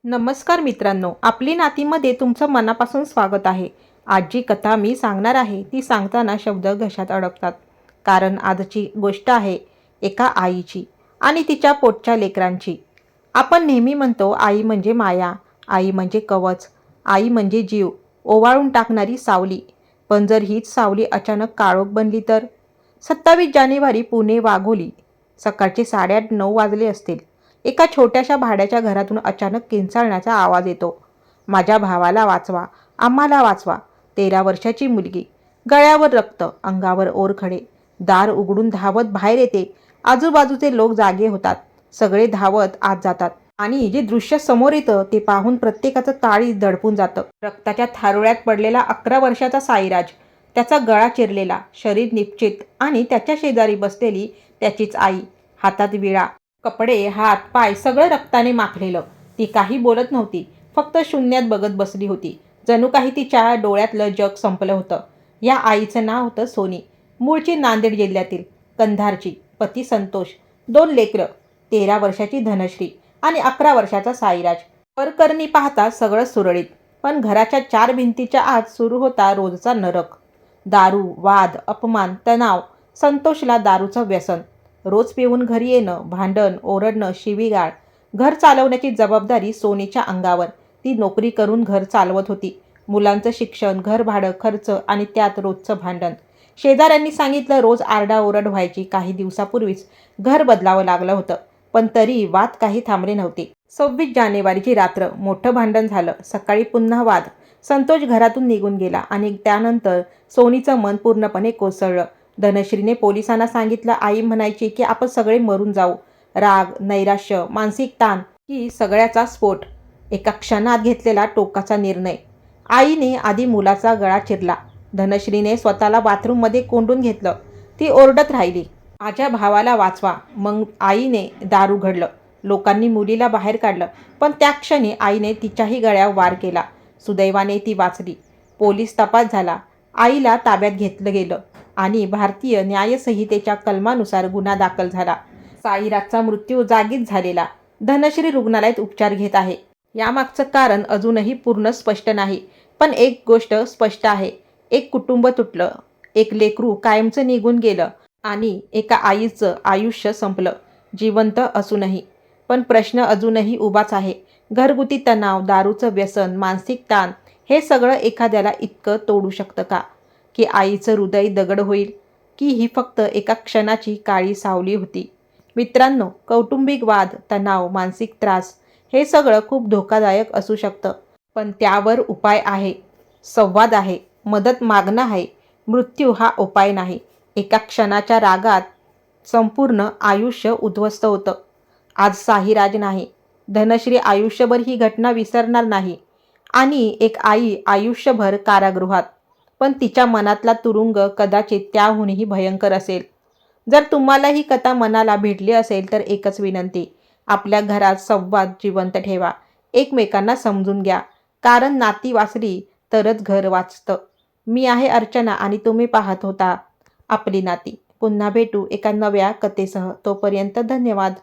नमस्कार मित्रांनो, आपली नातीमध्ये तुमचं मनापासून स्वागत आहे. आज जी कथा मी सांगणार आहे ती सांगताना शब्द घशात अडकतात. कारण आजची गोष्ट आहे एका आईची आणि तिच्या पोटच्या लेकरांची. आपण नेहमी म्हणतो आई म्हणजे माया, आई म्हणजे कवच, आई म्हणजे जीव ओवाळून टाकणारी सावली. पण जर हीच सावली अचानक काळोख बनली तर? 27 जानेवारी, पुणे वाघोली. सकाळचे 8:30-9 वाजले असतील. एका छोट्याशा भाड्याच्या घरातून अचानक किंचाळण्याचा आवाज येतो. माझ्या भावाला वाचवा, आम्हाला वाचवा. 13 वर्षाची मुलगी. गळ्यावर रक्त, अंगावर ओरखडे. दार उघडून धावत बाहेर येते. आजूबाजूचे लोक जागे होतात. सगळे धावत आत जातात. आणि जे दृश्य समोर येतं ते पाहून प्रत्येकाचं काळीज दडपून जातं. रक्ताच्या थारोळ्यात पडलेला 11 वर्षाचा साईराज, त्याचा गळा चिरलेला, शरीर निपचित आणि त्याच्या शेजारी बसलेली त्याचीच आई. हातात विळा, कपडे, हात पाय सगळं रक्ताने माखलेलं. ती काही बोलत नव्हती, फक्त शून्यात बघत बसली होती. जणू काही तिच्या डोळ्यातलं जग संपलं होतं. या आईचं नाव होतं सोनी. मूळची नांदेड जिल्ह्यातील कंधारची. पती संतोष, 2 लेकरं, 13 वर्षाची धनश्री आणि 11 वर्षाचा साईराज. परकरणी पाहता सगळं सुरळीत, पण घराच्या 4 भिंतीच्या आत सुरू होता रोजचा नरक. दारू, वाद, अपमान, तणाव. संतोषला दारूचं व्यसन. रोज पिऊन घरी येणं, भांडण, ओरडणं, शिवीगाळ. घर चालवण्याची जबाबदारी सोनीच्या अंगावर. ती नोकरी करून घर चालवत होती. मुलांचं शिक्षण, घर भाडं, खर्च आणि त्यात रोजचं भांडण. शेजाऱ्यांनी सांगितलं रोज आरडाओरड व्हायची. काही दिवसापूर्वीच घर बदलावं लागलं होतं, पण तरी वाद काही थांबले नव्हते. 26 जानेवारीची रात्र. मोठं भांडण झालं. सकाळी पुन्हा वाद. संतोष घरातून निघून गेला आणि त्यानंतर सोनीचं मन पूर्णपणे कोसळलं. धनश्रीने पोलिसांना सांगितलं. आई म्हणायची की आपण सगळे मरून जाऊ. राग, नैराश्य, मानसिक ताण ही सगळ्याचा स्फोट. एका क्षणात घेतलेला टोकाचा निर्णय. आईने आधी मुलाचा गळा चिरला. धनश्रीने स्वतःला बाथरूममध्ये कोंडून घेतलं. ती ओरडत राहिली, माझ्या भावाला वाचवा. मग आईने दार उघडलं. लोकांनी मुलीला बाहेर काढलं, पण त्या क्षणी आईने तिच्याही गळ्यावर वार केला. सुदैवाने ती वाचली. पोलीस तपास झाला. आईला ताब्यात घेतलं गेलं आणि भारतीय न्यायसंहितेच्या कलमानुसार गुन्हा दाखल झाला. साईराजचा मृत्यू जागीच झालेला. धनश्री रुग्णालयात उपचार घेत आहे. यामागचं कारण अजूनही पूर्ण स्पष्ट नाही, पण एक गोष्ट स्पष्ट आहे. एक कुटुंब तुटलं, एक लेकरू कायमचं निघून गेलं आणि एका आईचं आयुष्य संपलं, जिवंत असूनही. पण प्रश्न अजूनही उभाच आहे. घरगुती तणाव, दारूचं व्यसन, मानसिक ताण हे सगळं एखाद्याला इतकं तोडू शकतं का, की आईचं हृदय दगड होईल? की ही फक्त एका क्षणाची काळी सावली होती? मित्रांनो, कौटुंबिक वाद, तणाव, मानसिक त्रास हे सगळं खूप धोकादायक असू शकतं. पण त्यावर उपाय आहे, संवाद आहे, मदत मागणं आहे. मृत्यू हा उपाय नाही. एका क्षणाच्या रागात संपूर्ण आयुष्य उद्ध्वस्त होतं. आज साईराज नाही, धनश्री आयुष्यभर ही घटना विसरणार नाही आणि एक आई आयुष्यभर कारागृहात. पण तिच्या मनातला तुरुंग कदाचित त्याहूनही भयंकर असेल. जर तुम्हाला ही कथा मनाला भिडली असेल तर एकच विनंती, आपल्या घरात संवाद जिवंत ठेवा. एकमेकांना समजून घ्या, कारण नाती वाचली तरच घर वाचतं. मी आहे अर्चना आणि तुम्ही पाहत होता आपली नाती. पुन्हा भेटू एका नव्या कथेसह. तोपर्यंत धन्यवाद.